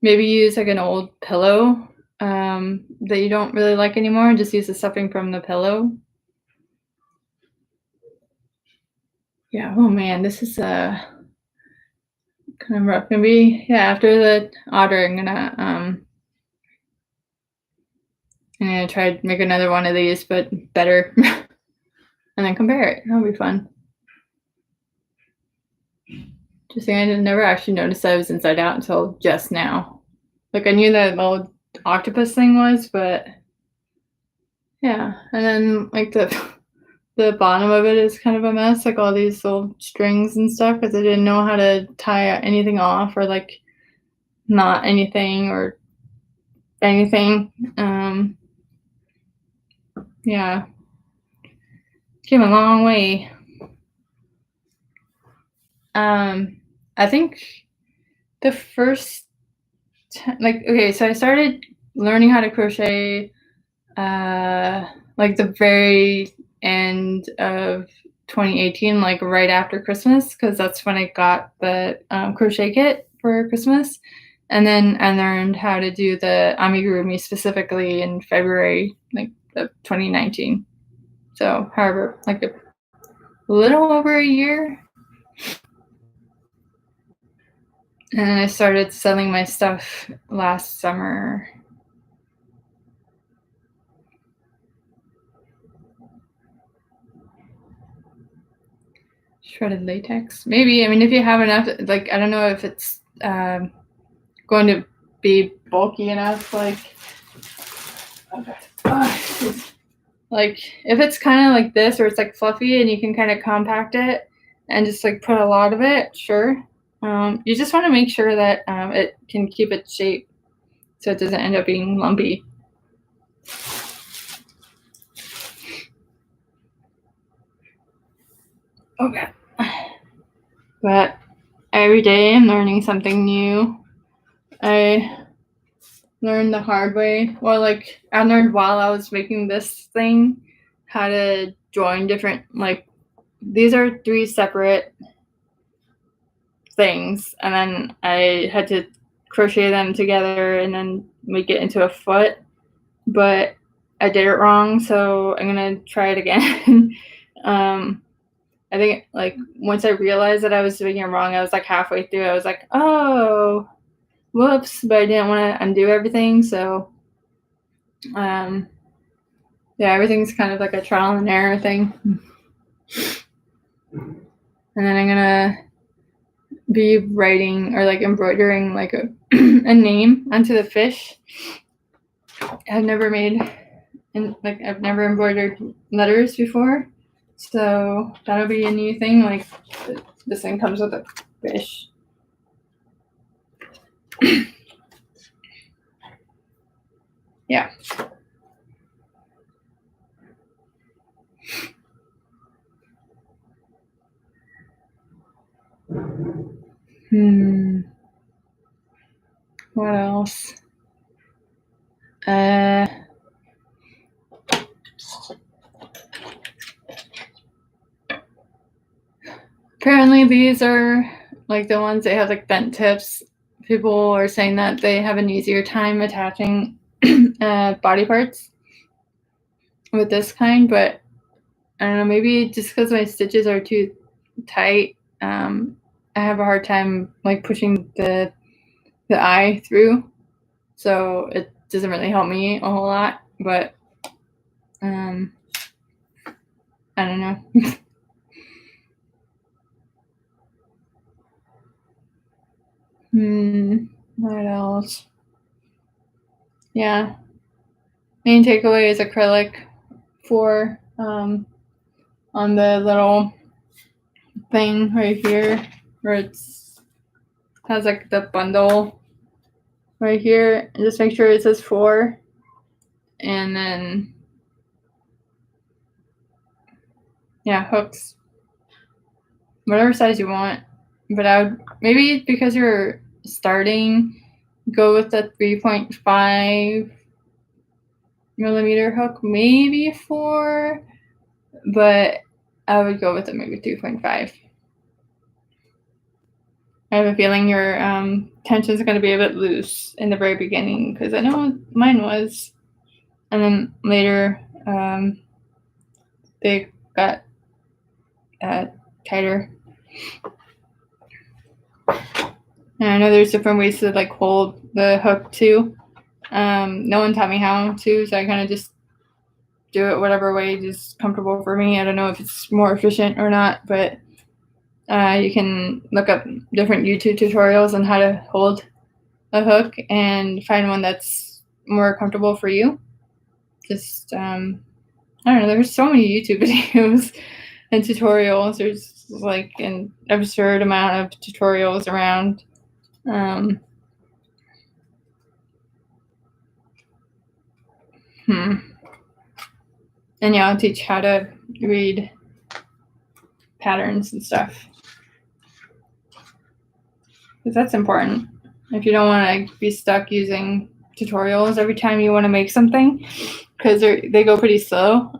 [SPEAKER 1] maybe use like an old pillow that you don't really like anymore, and just use the stuffing from the pillow. Yeah. Oh man, this is kind of rough. Maybe after the otter, I'm gonna try to make another one of these, but better, and then compare it. That'll be fun. Just saying, I never actually noticed that I was inside out until just now. Like I knew that little octopus thing was, but yeah. And then like the bottom of it is kind of a mess, like all these little strings and stuff, because I didn't know how to tie anything off or like knot anything or anything. Yeah, came a long way. I think the first okay, so I started learning how to crochet like the very end of 2018, like right after Christmas, because that's when I got the crochet kit for Christmas. And then I learned how to do the amigurumi specifically in February, like of 2019. So, however, like a little over a year. And I started selling my stuff last summer. shredded latex. Maybe, I mean, if you have enough, like, I don't know if it's going to be bulky enough, like, okay. Like, if it's kind of like this, or it's like fluffy and you can kind of compact it and just like put a lot of it, sure. You just want to make sure that it can keep its shape so it doesn't end up being lumpy. Okay. But every day I'm learning something new. I learned the hard way. Well, like, I learned while I was making this thing how to join different, like, these are 3 separate things, and then I had to crochet them together and then make it into a foot, but I did it wrong, so I'm gonna try it again. I think, like, once I realized that I was doing it wrong, I was like halfway through, I was like, oh, whoops, but I didn't want to undo everything, so yeah, everything's kind of like a trial and error thing. And then I'm gonna be writing or like embroidering like a name onto the fish. I've never embroidered letters before, so that'll be a new thing. Like, this thing comes with a fish. Yeah. What else? Apparently these are like the ones that have like bent tips. People are saying that they have an easier time attaching body parts with this kind, but I don't know, maybe just because my stitches are too tight, I have a hard time like pushing the eye through, so it doesn't really help me a whole lot, but I don't know. What else? Yeah. Main takeaway is acrylic for on the little thing right here where it's has like the bundle right here, and just make sure it says 4, and then yeah, hooks, whatever size you want. But I would, maybe because you're starting, go with the 3.5 millimeter hook, maybe 4, but I would go with it maybe 3.5. I have a feeling your tension is going to be a bit loose in the very beginning, because I know mine was, and then later they got tighter. And I know there's different ways to like hold the hook too. No one taught me how to, so I kind of just do it whatever way is comfortable for me. I don't know if it's more efficient or not, but you can look up different YouTube tutorials on how to hold a hook and find one that's more comfortable for you. Just I don't know, there's so many YouTube videos and tutorials. There's like an absurd amount of tutorials around. And yeah, I'll teach how to read patterns and stuff, because that's important. If you don't want to be stuck using tutorials every time you want to make something, because they go pretty slow.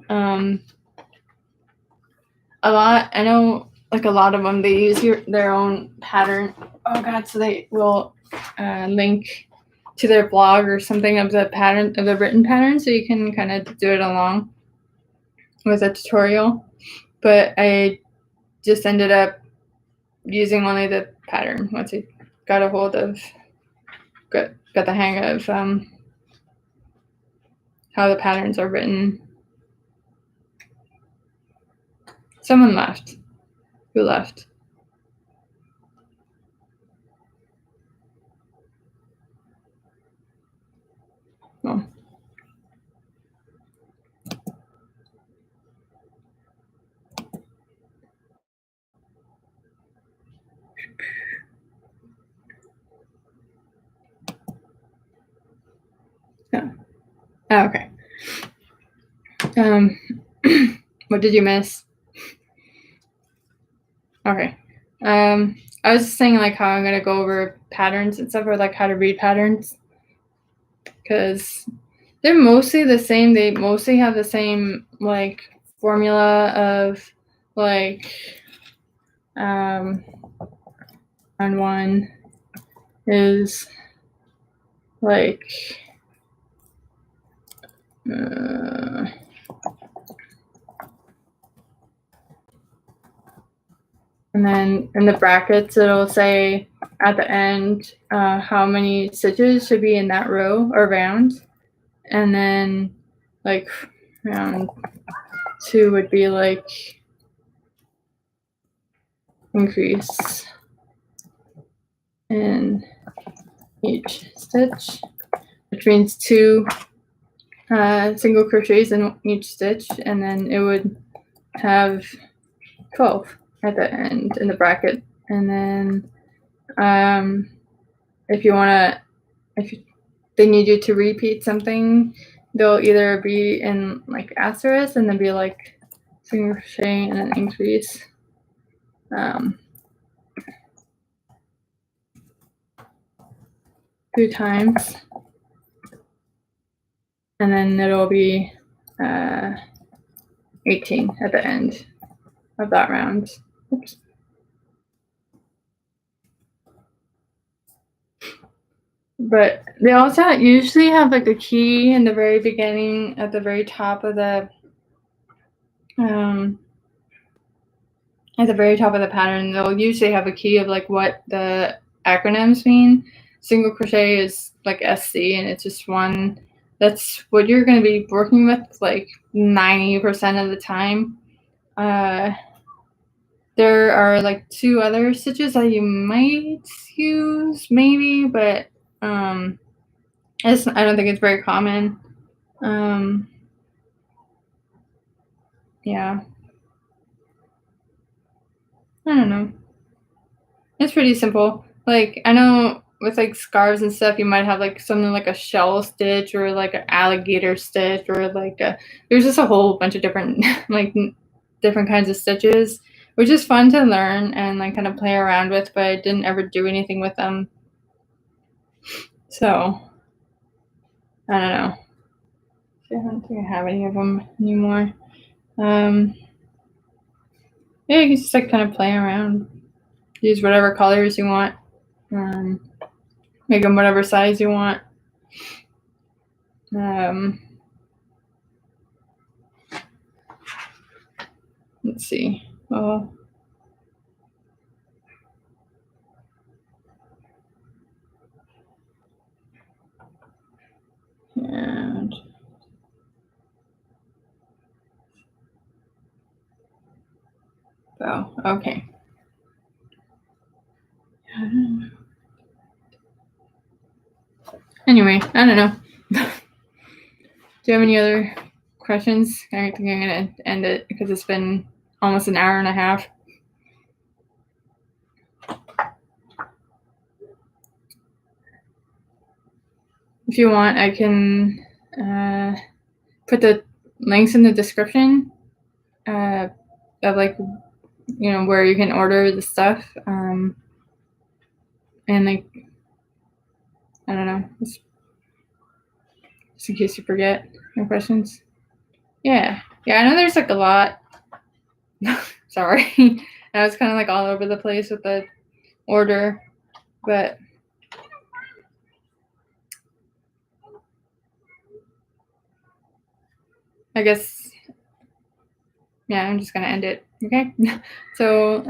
[SPEAKER 1] A lot, I know, like a lot of them, they use their own pattern. Oh god, so they will link to their blog or something of the pattern, of the written pattern, so you can kind of do it along with a tutorial. But I just ended up using only the pattern once I got a hold of, got the hang of how the patterns are written. Someone left. Who left? Oh. Yeah. Oh, okay. What did you miss? Okay. I was just saying like how I'm gonna go over patterns and stuff, or like how to read patterns, because they're mostly the same. They mostly have the same like formula of like round one is like and then in the brackets it'll say at the end how many stitches should be in that row or round, and then like round two would be like increase in each stitch, which means 2 single crochets in each stitch, and then it would have 12 at the end in the bracket. And then if you want to, if they need you to repeat something, they'll either be in like asterisk and then be like single crochet and then increase. 2 times, and then it'll be 18 at the end of that round. Oops. But they also usually have like a key in the very beginning, at the very top of the pattern. They'll usually have a key of like what the acronyms mean. Single crochet is like SC, and it's just one. That's what you're going to be working with like 90% of the time. There are like 2 other stitches that you might use maybe, but I don't think it's very common. Yeah. I don't know. It's pretty simple. Like, I know with like scarves and stuff, you might have like something like a shell stitch or like an alligator stitch, or like there's just a whole bunch of different like different kinds of stitches, which is fun to learn and like kind of play around with, but I didn't ever do anything with them. So I don't know. I don't think I have any of them anymore. Yeah, you can just like kind of play around. Use whatever colors you want. Make them whatever size you want. Let's see. Oh. And oh, okay. Anyway, I don't know. Do you have any other questions? I think I'm gonna end it because it's been almost an hour and a half. If you want, I can put the links in the description of like, you know, where you can order the stuff. And like, I don't know, just in case you forget. No questions? Yeah. I know there's like a lot. Sorry. I was kind of like all over the place with the order, but I guess, yeah, I'm just going to end it. Okay. So,